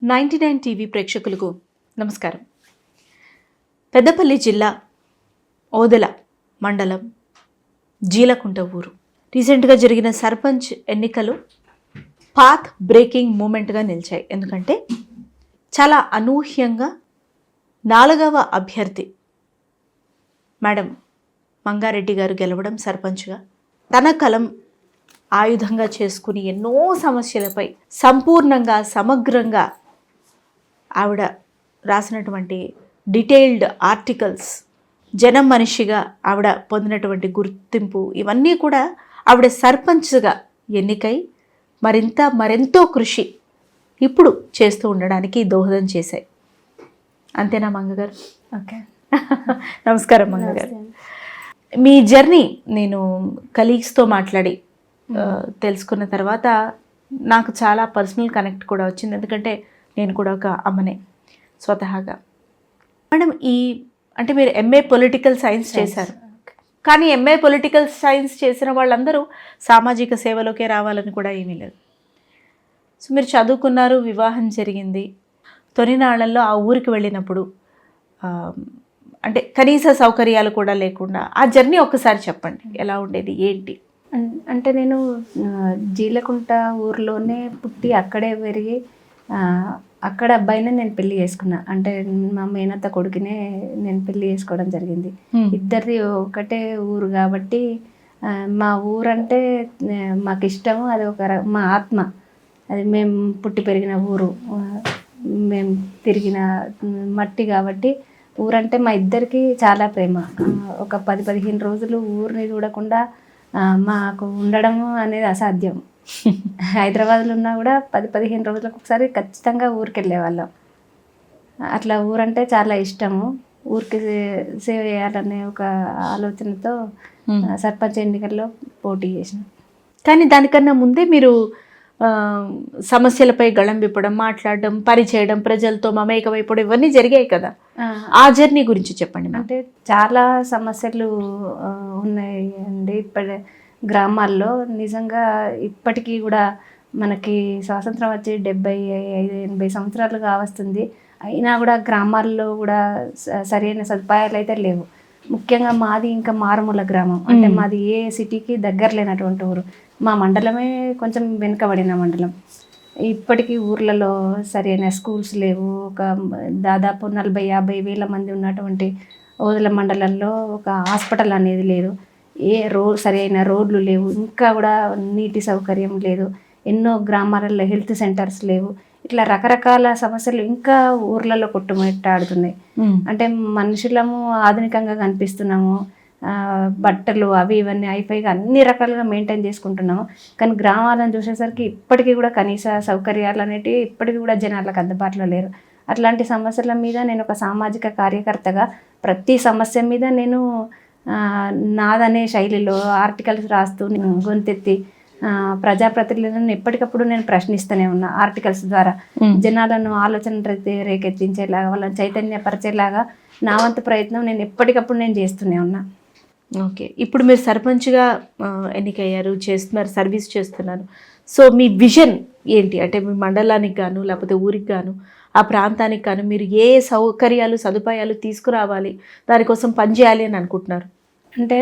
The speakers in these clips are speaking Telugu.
99 టీవీ ప్రేక్షకులకు నమస్కారం. పెద్దపల్లి జిల్లా ఓదెల మండలం జీలకుంట ఊరు రీసెంట్గా జరిగిన సర్పంచ్ ఎన్నికలు పాత్ బ్రేకింగ్ మూమెంట్గా నిలిచాయి. ఎందుకంటే చాలా అనూహ్యంగా 4వ అభ్యర్థి మేడం మంగారెడ్డి గారు గెలవడం, సర్పంచ్గా తన కలం ఆయుధంగా చేసుకుని ఎన్నో సమస్యలపై సంపూర్ణంగా సమగ్రంగా ఆవిడ రాసినటువంటి డీటెయిల్డ్ ఆర్టికల్స్, జనం మనిషిగా ఆవిడ పొందినటువంటి గుర్తింపు, ఇవన్నీ కూడా ఆవిడ సర్పంచ్గా ఎన్నికై మరెంతో కృషి ఇప్పుడు చేస్తూ ఉండడానికి దోహదం చేశాయి. అంతేనా మంగగారు? ఓకే, నమస్కారం మంగగారు. మీ జర్నీ నేను కలీగ్స్తో మాట్లాడి తెలుసుకున్న తర్వాత నాకు చాలా పర్సనల్ కనెక్ట్ కూడా వచ్చింది. ఎందుకంటే నేను కూడా ఒక అమ్మనే స్వతహాగా. మేడం, అంటే మీరు ఎంఏ పొలిటికల్ సైన్స్ చేశారు, కానీ ఎంఏ పొలిటికల్ సైన్స్ చేసిన వాళ్ళందరూ సామాజిక సేవలోకే రావాలని కూడా ఏమీ లేదు. సో మీరు చదువుకున్నారు, వివాహం జరిగింది. తొలినాళ్లలో ఆ ఊరికి వెళ్ళినప్పుడు అంటే కనీస సౌకర్యాలు కూడా లేకుండా ఆ జర్నీ ఒక్కసారి చెప్పండి, ఎలా ఉండేది ఏంటి? అంటే నేను జీలకుంట ఊర్లోనే పుట్టి అక్కడే పెరిగి అక్కడ అబ్బాయినే నేను పెళ్లి చేసుకున్నా. అంటే మా మేనత్త కొడుకునే నేను పెళ్లి చేసుకోవడం జరిగింది. ఇద్దరిది ఒకటే ఊరు కాబట్టి మా ఊరంటే మాకు ఇష్టము, అది మా ఆత్మ. అది మేము పుట్టి పెరిగిన ఊరు, మేము తిరిగిన మట్టి కాబట్టి ఊరంటే మా ఇద్దరికి చాలా ప్రేమ. ఒక 10-15 రోజులు ఊరిని చూడకుండా మాకు ఉండడం అనేది అసాధ్యం. హైదరాబాద్లో ఉన్నా కూడా 10-15 రోజులకు ఒకసారి ఖచ్చితంగా ఊరికి వెళ్ళేవాళ్ళం. అట్లా ఊరంటే చాలా ఇష్టము. ఊరికి సేవ చేయాలనే ఒక ఆలోచనతో సర్పంచ్ ఎన్నికల్లో పోటీ చేసిన. కానీ దానికన్నా ముందే మీరు సమస్యలపై గళం విప్పడం, మాట్లాడడం, పనిచేయడం, ప్రజలతో మమేకమైపోవడం, ఇవన్నీ జరిగాయి కదా. ఆ జర్నీ గురించి చెప్పండి. అంటే చాలా సమస్యలు ఉన్నాయి అండి ఇప్పటి గ్రామాల్లో. నిజంగా ఇప్పటికీ కూడా మనకి స్వాతంత్రం వచ్చి 75-80 సంవత్సరాలు కావస్తుంది. అయినా కూడా గ్రామాల్లో కూడా సరైన సదుపాయాలు అయితే లేవు. ముఖ్యంగా మాది ఇంకా మారుమూల గ్రామం, అంటే మాది ఏ సిటీకి దగ్గర లేనటువంటి ఊరు. మా మండలమే కొంచెం వెనుకబడిన మండలం. ఇప్పటికీ ఊర్లలో సరైన స్కూల్స్ లేవు. ఒక దాదాపు 40-50 వేల మంది ఉన్నటువంటి ఓదెల మండలంలో ఒక హాస్పిటల్ అనేది లేదు. సరైన రోడ్లు లేవు, ఇంకా కూడా నీటి సౌకర్యం లేదు. ఎన్నో గ్రామాలలో హెల్త్ సెంటర్స్ లేవు. ఇట్లా రకరకాల సమస్యలు ఇంకా ఊర్లలో కొట్టుమిట్టాడుతున్నాయి. అంటే మనుషులము ఆధునికంగా కనిపిస్తున్నాము, బట్టలు అవి ఇవన్నీ అయిపోయి అన్ని రకాలుగా మెయింటైన్ చేసుకుంటున్నాము. కానీ గ్రామాలను చూసేసరికి ఇప్పటికీ కూడా కనీస సౌకర్యాలు అనేటివి ఇప్పటికీ కూడా జనాలకు అందుబాటులో లేరు. అట్లాంటి సమస్యల మీద నేను ఒక సామాజిక కార్యకర్తగా ప్రతి సమస్య మీద నేను నాదనే శైలిలో ఆర్టికల్స్ రాస్తూ గొంతెత్తి ప్రజాప్రతినిధులను ఎప్పటికప్పుడు నేను ప్రశ్నిస్తూనే ఉన్నా. ఆర్టికల్స్ ద్వారా జనాలను ఆలోచన రేకెత్తించేలాగా, వాళ్ళని చైతన్యపరిచేలాగా నా వంతు ప్రయత్నం నేను ఎప్పటికప్పుడు నేను చేస్తూనే ఉన్నా. ఓకే, ఇప్పుడు మీరు సర్పంచ్గా ఎన్నికయ్యారు, చేస్తున్నారు, సర్వీస్ చేస్తున్నారు. సో మీ విజన్ ఏంటి? అంటే మీ మండలానికి గాను, లేకపోతే ఊరికి గాను, ఆ ప్రాంతానికి గాను మీరు ఏ సౌకర్యాలు, సదుపాయాలు తీసుకురావాలి, దానికోసం పనిచేయాలి అని అనుకుంటున్నారు? అంటే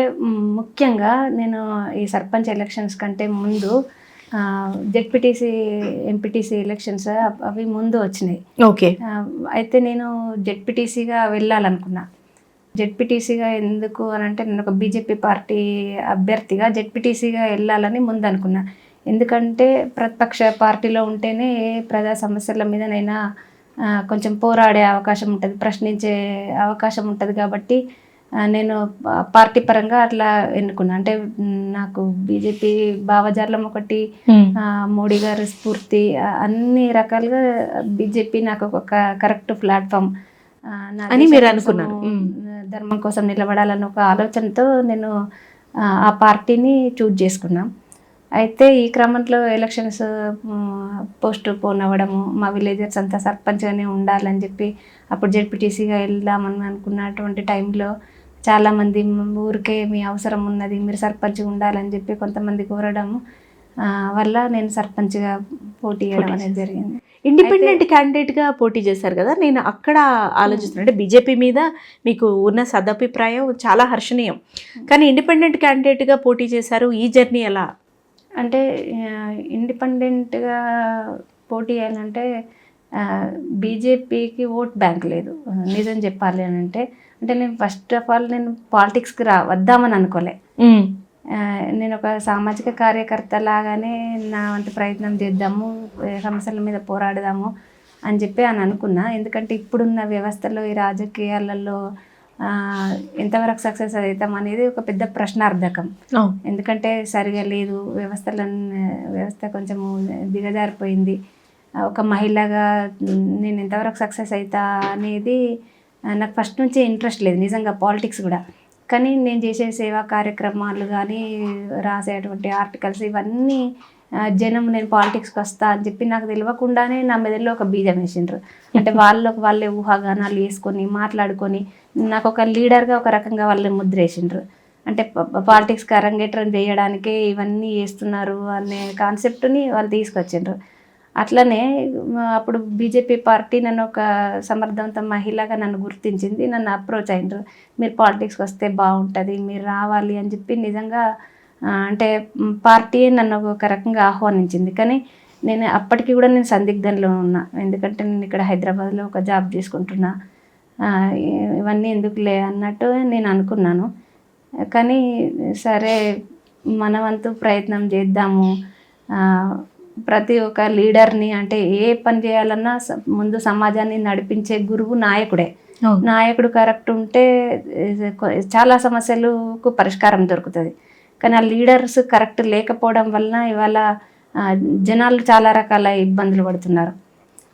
ముఖ్యంగా నేను ఈ సర్పంచ్ ఎలక్షన్స్ కంటే ముందు జెడ్పీటీసీ, ఎంపీటీసీ ఎలక్షన్స్ అవి ముందు వచ్చినాయి. ఓకే, అయితే నేను జెడ్పీటీసీగా వెళ్ళాలనుకున్నా. జెడ్పీటీసీగా ఎందుకు అని అంటే నేను ఒక బీజేపీ పార్టీ అభ్యర్థిగా జెడ్పీటీసీగా వెళ్ళాలని ముందు అనుకున్నా. ఎందుకంటే ప్రతిపక్ష పార్టీలో ఉంటేనే ప్రజా సమస్యల మీదనైనా కొంచెం పోరాడే అవకాశం ఉంటుంది, ప్రశ్నించే అవకాశం ఉంటుంది. కాబట్టి నేను పార్టీ పరంగా అట్లా ఎన్నుకున్నా. అంటే నాకు బీజేపీ భావజాలం ఒకటి, మోడీ గారి స్ఫూర్తి, అన్ని రకాలుగా బీజేపీ నాకు ఒక కరెక్ట్ ప్లాట్ఫామ్ అని మీరు అనుకున్నారు. ధర్మం కోసం నిలబడాలన్న ఒక ఆలోచనతో నేను ఆ పార్టీని చూజ్ చేసుకున్నాం. అయితే ఈ క్రమంలో ఎలక్షన్స్ పోస్ట్ పోన్ అవ్వడము, మా విలేజర్స్ అంతా సర్పంచ్గానే ఉండాలని చెప్పి అప్పుడు జెడ్పీటీసీగా వెళ్దామని అనుకున్నటువంటి టైంలో చాలామంది ఊరికే మీ అవసరం ఉన్నది, మీరు సర్పంచ్గా ఉండాలని చెప్పి కొంతమంది కోరడం వల్ల నేను సర్పంచ్గా పోటీ చేయడం అనేది జరిగింది. ఇండిపెండెంట్ క్యాండిడేట్గా పోటీ చేశారు కదా, నేను అక్కడ ఆలోచిస్తున్నాను. అంటే బీజేపీ మీద మీకు ఉన్న సదభిప్రాయం చాలా హర్షణీయం, కానీ ఇండిపెండెంట్ క్యాండిడేట్గా పోటీ చేశారు. ఈ జర్నీ ఎలా? అంటే ఇండిపెండెంట్గా పోటీ చేయాలంటే బీజేపీకి ఓట్ బ్యాంక్ లేదు నిజం చెప్పాలి అని అంటే నేను ఫస్ట్ ఆఫ్ ఆల్ నేను పాలిటిక్స్కి వద్దామని అనుకోలే. నేను ఒక సామాజిక కార్యకర్త లాగానే నా వంటి ప్రయత్నం చేద్దాము, సమస్యల మీద పోరాడదాము అని చెప్పి అనుకున్నా. ఎందుకంటే ఇప్పుడున్న వ్యవస్థలో ఈ రాజకీయాలలో ఎంతవరకు సక్సెస్ అవుతాం అనేది ఒక పెద్ద ప్రశ్నార్థకం. ఎందుకంటే సరిగా లేదు, వ్యవస్థ కొంచెము దిగజారిపోయింది. ఒక మహిళగా నేను ఎంతవరకు సక్సెస్ అవుతా అనేది నాకు ఫస్ట్ నుంచి ఇంట్రెస్ట్ లేదు నిజంగా పాలిటిక్స్ కూడా. కానీ నేను చేసే సేవా కార్యక్రమాలు కానీ రాసేటువంటి ఆర్టికల్స్ ఇవన్నీ జనం నేను పాలిటిక్స్కి వస్తా అని చెప్పి నాకు తెలియకుండానే నా మెదడులో ఒక బీజం వేసిండ్రు. అంటే వాళ్ళే ఊహాగానాలు వేసుకొని మాట్లాడుకొని నాకు ఒక లీడర్గా ఒక రకంగా వాళ్ళని ముద్ర వేసిండ్రు. అంటే పాలిటిక్స్కి అరంగేట్రం చేయడానికే ఇవన్నీ చేస్తున్నారు అనే కాన్సెప్ట్ని వాళ్ళు తీసుకొచ్చిండ్రు. అట్లనే అప్పుడు బీజేపీ పార్టీ నన్ను ఒక సమర్థవంత మహిళగా నన్ను గుర్తించింది, నన్ను అప్రోచ్ అయినరు. మీరు పాలిటిక్స్కి వస్తే బాగుంటుంది, మీరు రావాలి అని చెప్పి నిజంగా అంటే పార్టీ నన్ను ఒక రకంగా ఆహ్వానించింది. కానీ నేను అప్పటికి కూడా నేను సందిగ్ధంలో ఉన్నా. ఎందుకంటే నేను ఇక్కడ హైదరాబాద్లో ఒక జాబ్ చేసుకుంటున్నా, ఇవన్నీ ఎందుకులే అన్నట్టు నేను అనుకున్నాను. కానీ సరే మన వంతు ప్రయత్నం చేద్దాము. ప్రతి ఒక్క లీడర్ని అంటే ఏ పని చేయాలన్నా ముందు సమాజాన్ని నడిపించే గురువు నాయకుడే. నాయకుడు కరెక్ట్ ఉంటే చాలా సమస్యలకు పరిష్కారం దొరుకుతుంది. కానీ ఆ లీడర్స్ కరెక్ట్ లేకపోవడం వలన ఇవాళ జనాలు చాలా రకాల ఇబ్బందులు పడుతున్నారు.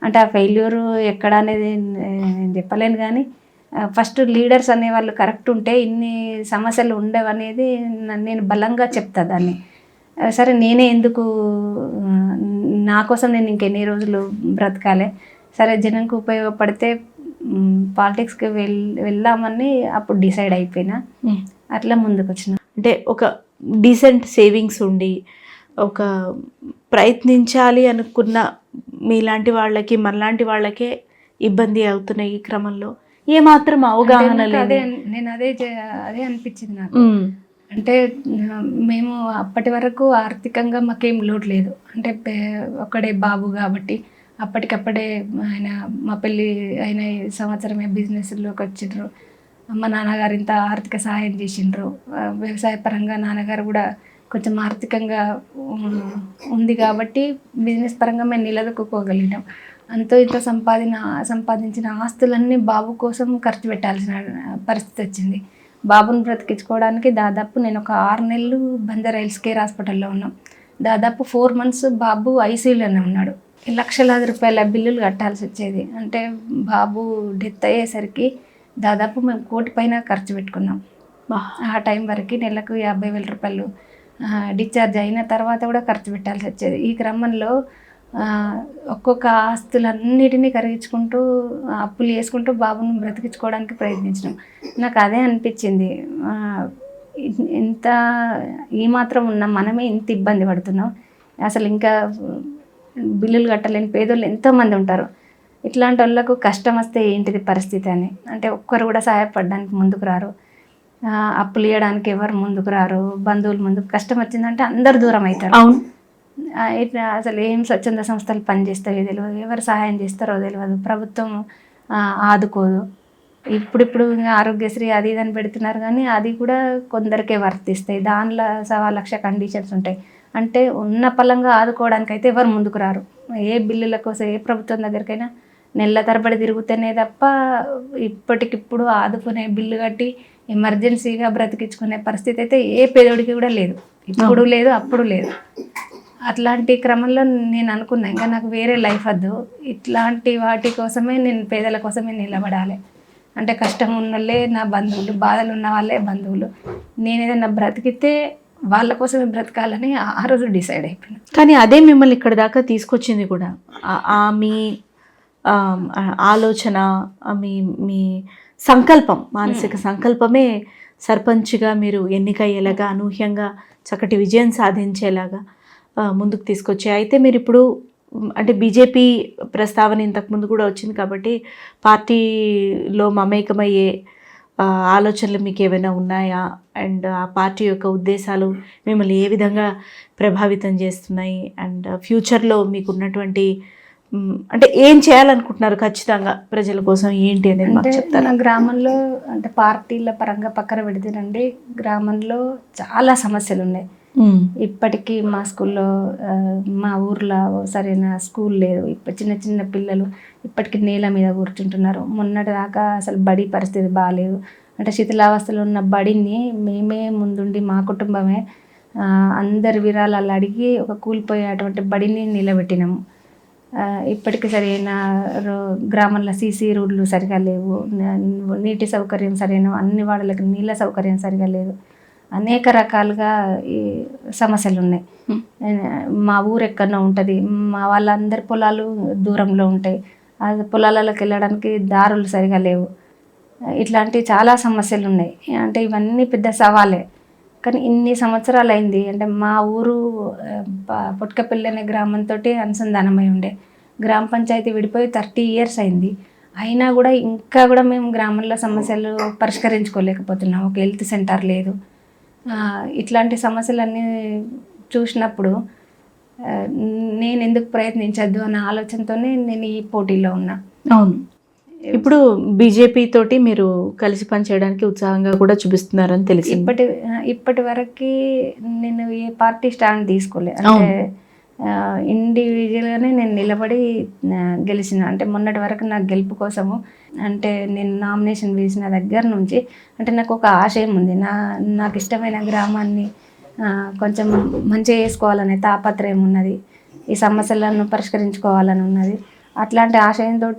అంటే ఆ ఫెయిల్యూరు ఎక్కడ అనేది నేను చెప్పలేను, కానీ ఫస్ట్ లీడర్స్ అనేవాళ్ళు కరెక్ట్ ఉంటే ఇన్ని సమస్యలు ఉండవనేది నేను బలంగా చెప్తా దాన్ని. సరే నేనే ఎందుకు, నా కోసం నేను ఇంకెన్ని రోజులు బ్రతకాలి, సరే జనంకు ఉపయోగపడితే పాలిటిక్స్కి వెళ్దామని అప్పుడు డిసైడ్ అయిపోయినా. అట్లా ముందుకు వచ్చిన. అంటే ఒక డీసెంట్ సేవింగ్స్ ఉండి ఒక ప్రయత్నించాలి అనుకున్న మీలాంటి వాళ్ళకి మనలాంటి వాళ్ళకే ఇబ్బంది అవుతున్నాయి. ఈ క్రమంలో ఏమాత్రం అవగాహన లేదు. నేను అదే అనిపించింది నాకు. అంటే మేము అప్పటి వరకు ఆర్థికంగా మాకేం లోటు లేదు. అంటే ఒక్కడే బాబు కాబట్టి అప్పటికప్పుడే ఆయన మా పెళ్ళి అయిన సంవత్సరమే బిజినెస్లోకి వచ్చిండ్రు. మా నాన్నగారు ఇంత ఆర్థిక సహాయం చేసిండ్రు. వ్యవసాయ పరంగా నాన్నగారు కూడా కొంచెం ఆర్థికంగా ఉంది కాబట్టి బిజినెస్ పరంగా మేము నిలదొక్కుకోగలిగినాం. అంతో ఇంత సంపాదించిన ఆస్తులన్నీ బాబు కోసం ఖర్చు పెట్టాల్సిన పరిస్థితి వచ్చింది. బాబుని బ్రతికించుకోవడానికి దాదాపు నేను ఒక 6 నెలలు బంజారా హిల్స్ కేర్ హాస్పిటల్లో ఉన్నాం. దాదాపు 4 months బాబు ఐసీయూలోనే ఉన్నాడు. లక్షలాది రూపాయల బిల్లులు కట్టాల్సి వచ్చేది. అంటే బాబు డెత్ అయ్యేసరికి దాదాపు మేము 1 కోటి పైన ఖర్చు పెట్టుకున్నాం. ఆ టైం వరకు నెలకు 50,000 రూపాయలు డిశ్చార్జ్ అయిన తర్వాత కూడా ఖర్చు పెట్టాల్సి వచ్చేది. ఈ క్రమంలో ఒక్కొక్క ఆస్తులన్నిటినీ కరిగించుకుంటూ అప్పులు వేసుకుంటూ బాబుని బ్రతికించుకోవడానికి ప్రయత్నించినాం. నాకు అదే అనిపించింది, ఇంత ఏమాత్రం ఉన్నా మనమే ఇంత ఇబ్బంది పడుతున్నాం, అసలు ఇంకా బిల్లులు కట్టలేని పేదోళ్ళు ఎంతోమంది ఉంటారు. ఇట్లాంటి వాళ్ళకు కష్టం వస్తే ఏంటిది పరిస్థితి అని. అంటే ఒక్కరు కూడా సహాయపడడానికి ముందుకు రారు, అప్పులు ఇవ్వడానికి ఎవరు ముందుకు రారు, బంధువులు ముందుకు. కష్టం వచ్చిందంటే అందరు దూరం అవుతారు. అవును, ఇట్లా అసలు ఏం స్వచ్ఛంద సంస్థలు పనిచేస్తాయో తెలియదు, ఎవరు సహాయం చేస్తారో తెలియదు, ప్రభుత్వం ఆదుకోదు. ఇప్పుడు ఆరోగ్యశ్రీ అది ఇదని పెడుతున్నారు, కానీ అది కూడా కొందరికే వర్తిస్తాయి. దానిలో 1,00,000 కండిషన్స్ ఉంటాయి. అంటే ఉన్న పలంగా ఆదుకోవడానికి అయితే ఎవరు ముందుకు రారు. ఏ బిల్లుల కోసం ఏ ప్రభుత్వం దగ్గరికైనా నెల తరబడి తిరుగుతూనే తప్ప ఇప్పటికిప్పుడు ఆదుకునే బిల్లు కట్టి ఎమర్జెన్సీగా బ్రతికించుకునే పరిస్థితి అయితే ఏ పేదోడికి కూడా లేదు. ఇప్పుడు లేదు, అప్పుడు లేదు. అట్లాంటి క్రమంలో నేను అనుకున్నా, ఇంకా నాకు వేరే లైఫ్ వద్దు, ఇట్లాంటి వాటి కోసమే నేను పేదల కోసమే నిలబడాలి. అంటే కష్టం ఉన్నోళ్ళే నా బంధువులు, బాధలు ఉన్న వాళ్ళే బంధువులు. నేను ఏదైనా బ్రతికితే వాళ్ళ కోసమే బ్రతకాలని ఆ రోజు డిసైడ్ అయిపోయినా. కానీ అదే మిమ్మల్ని ఇక్కడ దాకా తీసుకొచ్చింది కూడా. మీ ఆలోచన, మీ సంకల్పం, మానసిక సంకల్పమే సర్పంచ్గా మీరు ఎన్నికయ్యేలాగా, అనూహ్యంగా చక్కటి విజయం సాధించేలాగా ముందుకు తీసుకొచ్చాయి. అయితే మీరు ఇప్పుడు అంటే బీజేపీ ప్రస్తావన ఇంతకుముందు కూడా వచ్చింది కాబట్టి పార్టీలో మమేకమయ్యే ఆలోచనలు మీకు ఏమైనా ఉన్నాయా? అండ్ ఆ పార్టీ యొక్క ఉద్దేశాలు మిమ్మల్ని ఏ విధంగా ప్రభావితం చేస్తున్నాయి? అండ్ ఫ్యూచర్లో మీకు ఉన్నటువంటి అంటే ఏం చేయాలనుకుంటున్నారు ఖచ్చితంగా ప్రజల కోసం ఏంటి అనేది మాకు అంటే చెప్తారా? నా గ్రామంలో అంటే పార్టీల పరంగా పక్కన పెడితేనండి, గ్రామంలో చాలా సమస్యలు ఉన్నాయి. ఇప్పటికీ మా స్కూల్లో మా ఊర్లో సరైన స్కూల్ లేదు. చిన్న చిన్న పిల్లలు ఇప్పటికీ నేల మీద కూర్చుంటున్నారు. మొన్నటి దాకా అసలు బడి పరిస్థితి బాగాలేదు. అంటే శిథిలావస్థలో ఉన్న బడిని మేమే ముందుండి మా కుటుంబమే అందరి విరాళాలు అడిగి ఒక కూలిపోయేటువంటి బడిని నిలబెట్టినాము. ఇప్పటికీ సరైన గ్రామంలో సీసీ రోడ్లు సరిగా లేవు, నీటి సౌకర్యం సరైన అన్ని వాడలకు నీళ్ళ సౌకర్యం సరిగా లేదు. అనేక రకాలుగా ఈ సమస్యలు ఉన్నాయి. మా ఊరు ఎక్కడో ఉంటుంది, మా వాళ్ళందరి పొలాలు దూరంలో ఉంటాయి, ఆ పొలాలలోకి వెళ్ళడానికి దారులు సరిగా లేవు. ఇట్లాంటి చాలా సమస్యలు ఉన్నాయి. అంటే ఇవన్నీ పెద్ద సవాలే. కానీ ఇన్ని సంవత్సరాలు అయింది. అంటే మా ఊరు పుట్కపల్లి అనే గ్రామంతో అనుసంధానమై ఉండే. గ్రామ పంచాయతీ విడిపోయి 30 years అయింది. అయినా కూడా ఇంకా కూడా మేము గ్రామంలో సమస్యలు పరిష్కరించుకోలేకపోతున్నాం. ఒక హెల్త్ సెంటర్ లేదు. ఇట్లాంటి సమస్యలన్నీ చూసినప్పుడు నేను ఎందుకు ప్రయత్నించద్దు అన్న ఆలోచనతోనే నేను ఈ పోటీలో ఉన్నా. అవును, ఇప్పుడు బీజేపీ తోటి మీరు కలిసి పనిచేయడానికి ఉత్సాహంగా కూడా చూపిస్తున్నారని తెలిసి ఇప్పటి వరకు నేను ఏ పార్టీ స్టాండ్ తీసుకోలేదు. అంటే ఇండివిజువల్గానే నేను నిలబడి గెలిచిన. అంటే మొన్నటి వరకు నా గెలుపు కోసము అంటే నేను నామినేషన్ వేసిన దగ్గర నుంచి అంటే నాకు ఒక ఆశయం ఉంది. నాకు ఇష్టమైన గ్రామాన్ని కొంచెం మంచిగా చేసుకోవాలనే తాపత్రయం ఉన్నది. ఈ సమస్యలను పరిష్కరించుకోవాలని ఉన్నది. అట్లాంటి ఆశయంతో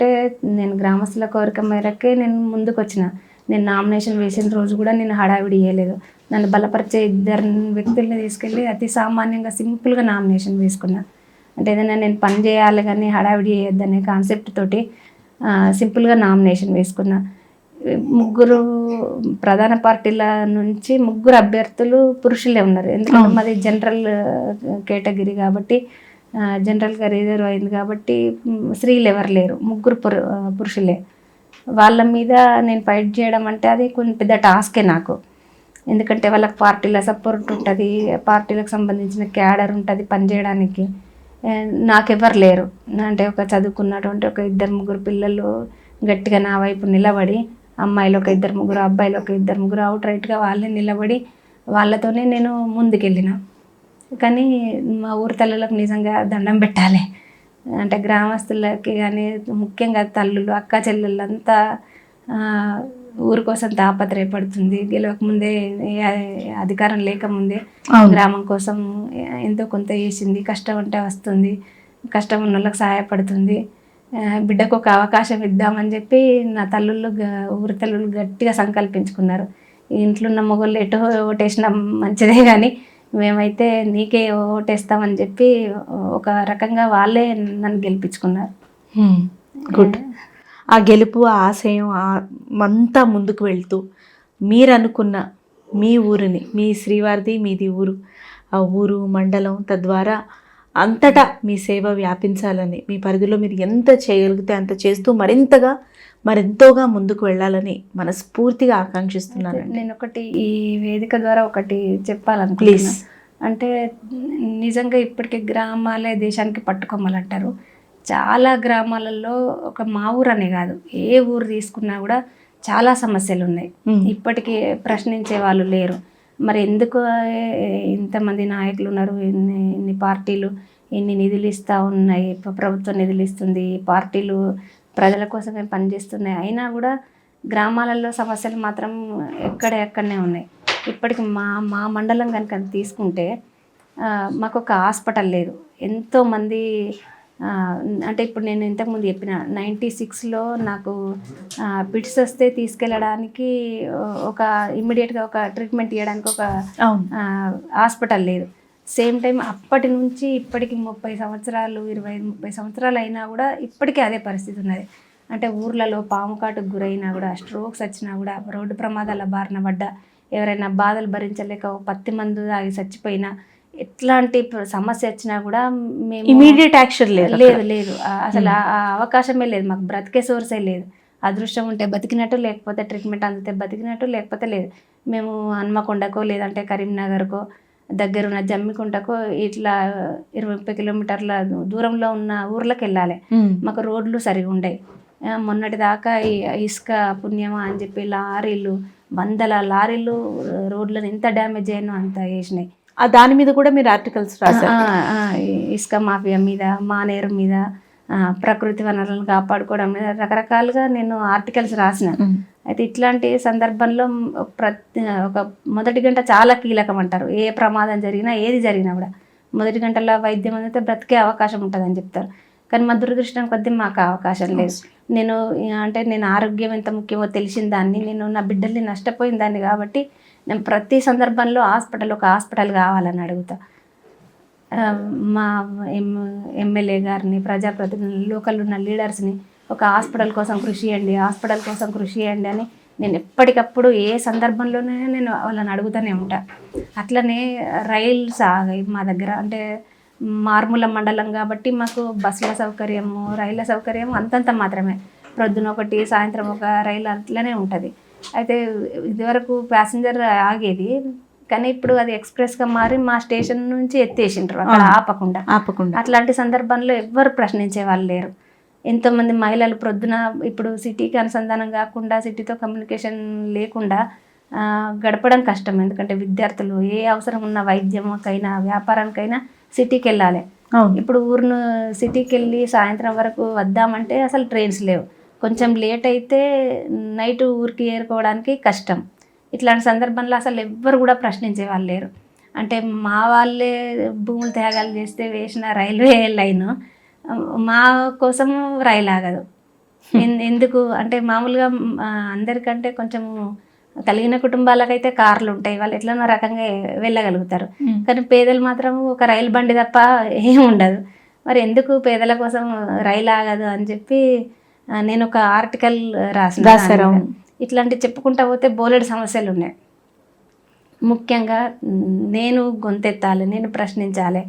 నేను గ్రామస్తుల కోరిక మేరకే నేను ముందుకు వచ్చిన. నేను నామినేషన్ వేసిన రోజు కూడా నేను హడావిడి చేయలేదు. నన్ను బలపరిచే 2 వ్యక్తుల్ని తీసుకెళ్ళి అతి సామాన్యంగా సింపుల్గా నామినేషన్ వేసుకున్నా. అంటే ఏదైనా నేను పని చేయాలి కానీ హడావిడి చేయొద్దనే కాన్సెప్ట్ తోటి సింపుల్గా నామినేషన్ వేసుకున్నా. 3 ప్రధాన పార్టీల నుంచి 3 అభ్యర్థులు పురుషులే ఉన్నారు. ఎందుకంటే మాది జనరల్ కేటగిరీ కాబట్టి, జనరల్గా రిజర్వ్ అయింది కాబట్టి స్త్రీలు ఎవరు లేరు, 3 పురుషులే. వాళ్ళ మీద నేను ఫైట్ చేయడం అంటే అది కొంచెం పెద్ద టాస్కే నాకు. ఎందుకంటే వాళ్ళకి పార్టీల సపోర్ట్ ఉంటుంది, పార్టీలకు సంబంధించిన క్యాడర్ ఉంటుంది పనిచేయడానికి. నాకెవరు లేరు. అంటే ఒక చదువుకున్నటువంటి ఒక 2-3 పిల్లలు గట్టిగా నా వైపు నిలబడి, అమ్మాయిలు ఒక 2-3, అబ్బాయిలు ఒక 2-3 అవుట్ రైట్గా వాళ్ళే నిలబడి వాళ్ళతోనే నేను ముందుకెళ్ళిన. కానీ మా ఊరి తల్లులకు నిజంగా దండం పెట్టాలి. అంటే గ్రామస్తులకి కానీ ముఖ్యంగా తల్లులు, అక్క చెల్లెళ్ళు అంతా ఊరి కోసం తాపత్రయపడుతుంది. గెలవకముందే, అధికారం లేకముందే గ్రామం కోసం ఎంతో కొంత చేసింది. కష్టం అంటే వస్తుంది, కష్టం ఉన్న వాళ్ళకి సహాయపడుతుంది. బిడ్డకు ఒక అవకాశం ఇద్దామని చెప్పి నా తల్లుళ్ళు, ఊరి తల్లులు గట్టిగా సంకల్పించుకున్నారు. ఇంట్లో ఉన్న మొగోళ్ళు ఎటు ఓటేసినా మంచిదే కానీ మేమైతే నీకే ఓటేస్తామని చెప్పి ఒక రకంగా వాళ్ళే నన్ను గెలిపించుకున్నారు. గుడ్. ఆ గెలుపు, ఆ ఆశయం అంతా ముందుకు వెళ్తూ మీరు అనుకున్న మీ ఊరిని, మీ శ్రీవారిది మీది ఊరు, ఆ ఊరు మండలం తద్వారా అంతటా మీ సేవ వ్యాపించాలని, మీ పరిధిలో మీరు ఎంత చేయగలిగితే అంత చేస్తూ మరెంతోగా ముందుకు వెళ్ళాలని మనస్ఫూర్తిగా ఆకాంక్షిస్తున్నాను. నేను ఒకటి ఈ వేదిక ద్వారా ఒకటి చెప్పాలనుకుంటున్నా. అంటే నిజంగా ఇప్పటికే గ్రామాలే దేశానికి పట్టుకోమలంటారు. చాలా గ్రామాలలో ఒక మా ఊరు అనే కాదు, ఏ ఊరు తీసుకున్నా కూడా చాలా సమస్యలు ఉన్నాయి. ఇప్పటికీ ప్రశ్నించే వాళ్ళు లేరు. మరి ఎందుకు ఇంతమంది నాయకులు ఉన్నారు, ఇన్ని పార్టీలు, ఇన్ని నిధులు ఇస్తూ ఉన్నాయి, ప్రభుత్వం నిధులు ఇస్తుంది, పార్టీలు ప్రజల కోసమే పనిచేస్తున్నాయి, అయినా కూడా గ్రామాలలో సమస్యలు మాత్రం ఎక్కడనే ఉన్నాయి. ఇప్పటికి మా మండలం కనుక తీసుకుంటే మాకు ఒక హాస్పిటల్ లేదు. ఎంతోమంది అంటే ఇప్పుడు నేను ఇంతకుముందు చెప్పిన 96లో నాకు పిట్స్ వస్తే తీసుకెళ్ళడానికి ఒక ఇమ్మీడియట్గా ఒక ట్రీట్మెంట్ ఇవ్వడానికి ఒక హాస్పిటల్ లేదు. సేమ్ టైం అప్పటి నుంచి ఇప్పటికి 30 సంవత్సరాలు, 25-30 సంవత్సరాలు అయినా కూడా ఇప్పటికీ అదే పరిస్థితి ఉన్నది. అంటే ఊర్లలో పాము కాటుకు గురైనా కూడా, స్ట్రోక్స్ వచ్చినా కూడా, రోడ్డు ప్రమాదాల బారిన పడ్డా, ఎవరైనా బాధలు భరించలేక 10 మంది తాగి చచ్చిపోయినా, ఎట్లాంటి సమస్య వచ్చినా కూడా మేము ఇమీడియట్ యాక్షన్ లేదు. లేదు అసలు ఆ అవకాశమే లేదు మాకు, బ్రతికే సోర్సే లేదు. అదృష్టం ఉంటే బతికినట్టు, లేకపోతే ట్రీట్మెంట్ అందితే బతికినట్టు, లేకపోతే లేదు. మేము హన్మకొండకో లేదంటే కరీంనగర్కో దగ్గరున్న జమ్మికుంటకో ఇట్లా 20-30 కిలోమీటర్ల దూరంలో ఉన్న ఊర్లకు వెళ్ళాలి. మాకు రోడ్లు సరిగా ఉండేవి. మొన్నటి దాకా ఇసుక పుణ్యమా అని చెప్పి లారీలు, వందల లారీలు రోడ్లను ఎంత డ్యామేజ్ అయినో అంత వేసినాయి. దాని మీద కూడా మీరు ఆర్టికల్స్ రాశారు. ఇసుక మాఫియా మీద, మానేరు మీద, ప్రకృతి వనరులను కాపాడుకోవడం మీద రకరకాలుగా నేను ఆర్టికల్స్ రాసిన. అయితే ఇట్లాంటి సందర్భంలో ఒక మొదటి గంట చాలా కీలకం అంటారు. ఏ ప్రమాదం జరిగినా, ఏది జరిగినా కూడా మొదటి గంటల వైద్యం అయితే బ్రతికే అవకాశం ఉంటుందని చెప్తారు. కానీ మా దురదృష్టం కొద్దీ మాకు అవకాశం లేదు. నేను ఆరోగ్యం ఎంత ముఖ్యమో తెలిసిన దాన్ని, నేను నా బిడ్డల్ని నష్టపోయిన దాన్ని కాబట్టి నేను ప్రతి సందర్భంలో ఒక హాస్పిటల్ కావాలని అడుగుతా. మా ఎమ్మెల్యే గారిని, ప్రజాప్రతినిధులు, లోకల్ ఉన్న లీడర్స్ని ఒక హాస్పిటల్ కోసం కృషి చేయండి అని నేను ఎప్పటికప్పుడు ఏ సందర్భంలోనే నేను వాళ్ళని అడుగుతూనే ఉంటా. అట్లనే రైల్స్ ఆగాయి మా దగ్గర. అంటే మార్మూల మండలం కాబట్టి మాకు బస్సుల సౌకర్యము, రైళ్ళ సౌకర్యం అంతంత మాత్రమే. ప్రొద్దున ఒకటి, సాయంత్రం ఒక రైలు అట్లనే ఉంటుంది. అయితే ఇదివరకు ప్యాసింజర్ ఆగేది, కానీ ఇప్పుడు అది ఎక్స్ప్రెస్గా మారి మా స్టేషన్ నుంచి ఎత్తేసిండ్రు అక్కడ ఆపకుండా. అట్లాంటి సందర్భంలో ఎవ్వరు ప్రశ్నించే వాళ్ళు లేరు. ఎంతోమంది మహిళలు ప్రొద్దున ఇప్పుడు సిటీకి అనుసంధానం కాకుండా, సిటీతో కమ్యూనికేషన్ లేకుండా గడపడం కష్టం. ఎందుకంటే విద్యార్థులు ఏ అవసరం ఉన్న వైద్యంకైనా, వ్యాపారానికైనా సిటీకి వెళ్ళాలి. ఇప్పుడు ఊరును సిటీకి వెళ్ళి సాయంత్రం వరకు వద్దామంటే అసలు ట్రైన్స్ లేవు. కొంచెం లేట్ అయితే నైట్ ఊరికి చేరుకోవడానికి కష్టం. ఇట్లాంటి సందర్భంలో అసలు ఎవ్వరు కూడా ప్రశ్నించే వాళ్ళు లేరు. అంటే మా వాళ్ళే భూములు త్యాగాలు చేస్తే వేసిన రైల్వే లైన్ మా కోసం రైలు ఆగదు. ఎందుకు అంటే మామూలుగా అందరికంటే కొంచెం కలిగిన కుటుంబాలకైతే కార్లు ఉంటాయి, వాళ్ళు ఎట్లనో రకంగా వెళ్ళగలుగుతారు. కానీ పేదలు మాత్రం ఒక రైలు బండి తప్ప ఏం ఉండదు. మరి ఎందుకు పేదల కోసం రైలు ఆగదు అని చెప్పి నేను ఒక ఆర్టికల్ రాశాను. ఇట్లాంటి చెప్పుకుంటా పోతే బోలెడు సమస్యలు ఉన్నాయి. ముఖ్యంగా నేను గొంతెత్తాలి, నేను ప్రశ్నించాలి.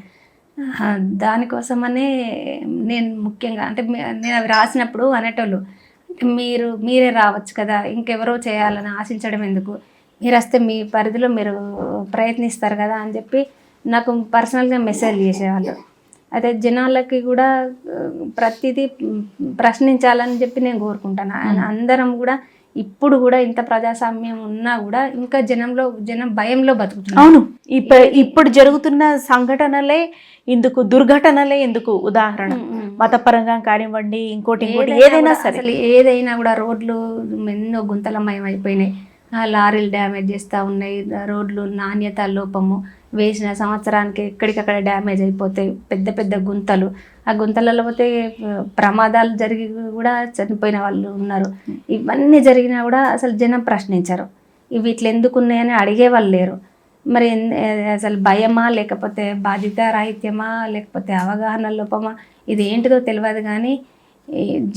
దానికోసమనే నేను ముఖ్యంగా అంటే నేను అవి రాసినప్పుడు అనేటోళ్ళు, మీరే రావచ్చు కదా, ఇంకెవరో చేయాలని ఆశించడం ఎందుకు, మీరు వస్తే మీ పరిధిలో మీరు ప్రయత్నిస్తారు కదా అని చెప్పి నాకు పర్సనల్గా మెసేజ్ చేసేవాళ్ళు. అయితే జనాలకి కూడా ప్రతిదీ ప్రశ్నించాలని చెప్పి నేను కోరుకుంటాను. అందరం కూడా ఇప్పుడు కూడా ఇంత ప్రజాస్వామ్యం ఉన్నా కూడా ఇంకా జనం భయంలో బతుకుతున్నారు. అవును, ఇప్పుడు జరుగుతున్న సంఘటనలే ఇందుకు, దుర్ఘటనలే ఎందుకు ఉదాహరణ. మతపరంగా కానివ్వండి, ఇంకోటి ఏదైనా సరే, ఏదైనా కూడా రోడ్లు ఎన్నో గుంతలమయం అయిపోయినాయి. లారీలు డ్యామేజ్ చేస్తూ ఉన్నాయి, రోడ్లు నాణ్యత లోపము, వేసిన సంవత్సరానికి ఎక్కడికక్కడ డ్యామేజ్ అయిపోతాయి, పెద్ద పెద్ద గుంతలు. ఆ గుంతలలో పోతే ప్రమాదాలు జరిగి కూడా చనిపోయిన వాళ్ళు ఉన్నారు. ఇవన్నీ జరిగినా కూడా అసలు జనం ప్రశ్నించరు. ఇవి ఇట్లా ఎందుకు ఉన్నాయని అడిగే వాళ్ళు లేరు. మరి అసలు భయమా, లేకపోతే బాధ్యత రాహిత్యమా, లేకపోతే అవగాహన లోపమా, ఇది ఏంటిదో తెలియదు. కానీ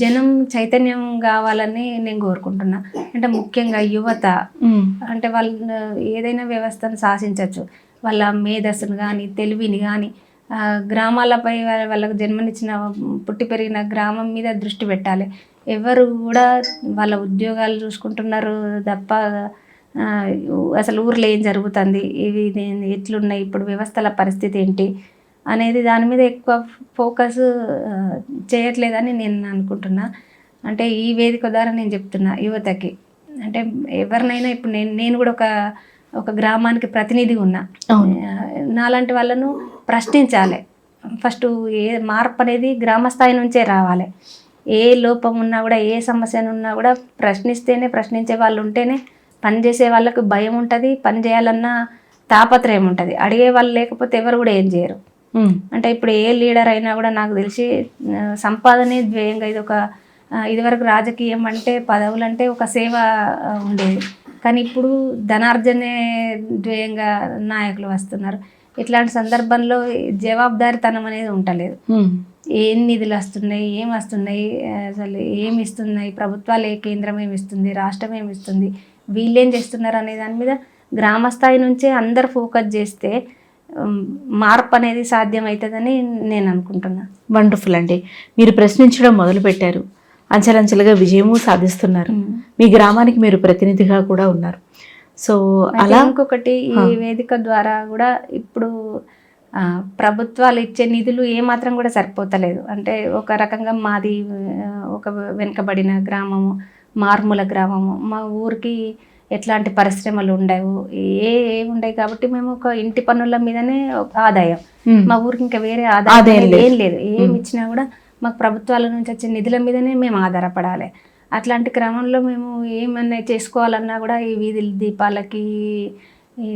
జనం చైతన్యం కావాలని నేను కోరుకుంటున్నా. అంటే ముఖ్యంగా యువత, అంటే వాళ్ళు ఏదైనా వ్యవస్థను శాసించవచ్చు. వాళ్ళ మేధస్సును కానీ, తెలివిని కానీ, గ్రామాలపై వాళ్ళకు జన్మనిచ్చిన, పుట్టి పెరిగిన గ్రామం మీద దృష్టి పెట్టాలి. ఎవరు కూడా వాళ్ళ ఉద్యోగాలు చూసుకుంటున్నారు తప్ప అసలు ఊర్లో ఏం జరుగుతుంది, ఇవి ఎట్లున్నాయి, ఇప్పుడు వ్యవస్థల పరిస్థితి ఏంటి అనేది దాని మీద ఎక్కువ ఫోకస్ చేయట్లేదని నేను అనుకుంటున్నా. అంటే ఈ వేదిక ద్వారా నేను చెప్తున్నా యువతకి, అంటే ఎవరినైనా ఇప్పుడు నేను కూడా ఒక గ్రామానికి ప్రతినిధి ఉన్నా. నాలాంటి వాళ్ళను ప్రశ్నించాలి. ఫస్ట్ ఏ మార్పు అనేది గ్రామ స్థాయి నుంచే రావాలి. ఏ లోపం ఉన్నా కూడా, ఏ సమస్యను ఉన్నా కూడా ప్రశ్నిస్తేనే, ప్రశ్నించే వాళ్ళు ఉంటేనే పనిచేసే వాళ్ళకు భయం ఉంటుంది, పని చేయాలన్న తాపత్రయం ఉంటుంది. అడిగే వాళ్ళు లేకపోతే ఎవరు కూడా ఏం చేయరు. అంటే ఇప్పుడు ఏ లీడర్ అయినా కూడా నాకు తెలిసి సంపాదనే ధ్యేయంగా, ఇదివరకు రాజకీయం అంటే, పదవులు అంటే ఒక సేవ ఉండేది. కానీ ఇప్పుడు ధనార్జనే ధ్యేయంగా నాయకులు వస్తున్నారు. ఇట్లాంటి సందర్భంలో జవాబుదారీతనం అనేది ఉండలేదు. ఏం నిధులు వస్తున్నాయి, ఏం వస్తున్నాయి, అసలు ఏమి ఇస్తున్నాయి ప్రభుత్వాలు, ఏ కేంద్రం ఏమి ఇస్తుంది, రాష్ట్రం ఏమి ఇస్తుంది, వీళ్ళేం చేస్తున్నారు అనే దాని మీద గ్రామస్థాయి నుంచే అందరు ఫోకస్ చేస్తే మార్పు అనేది సాధ్యమవుతుందని నేను అనుకుంటున్నా. వండర్ఫుల్ అండి. మీరు ప్రశ్నించడం మొదలుపెట్టారు, అంచెలంచెలుగా విజయము సాధిస్తున్నారు. మీ గ్రామానికి మీరు ప్రతినిధిగా కూడా ఉన్నారు. సో అలా ఇంకొకటి ఈ వేదిక ద్వారా కూడా ఇప్పుడు ప్రభుత్వాలు ఇచ్చే నిధులు ఏమాత్రం కూడా సరిపోతలేదు. అంటే ఒక రకంగా మాది ఒక వెనుకబడిన గ్రామము, మారుమూల గ్రామము. మా ఊరికి ఎట్లాంటి పరిశ్రమలు ఉండవు, ఉండవు కాబట్టి మేము ఒక ఇంటి పన్నుల మీదనే ఆదాయం. మా ఊరికి ఇంకా వేరే ఆదాయం ఏం లేదు. ఏమి ఇచ్చినా కూడా మాకు ప్రభుత్వాల నుంచి వచ్చే నిధుల మీదనే మేము ఆధారపడాలి. అట్లాంటి క్రమంలో మేము ఏమన్నా చేసుకోవాలన్నా కూడా ఈ వీధి దీపాలకి, ఈ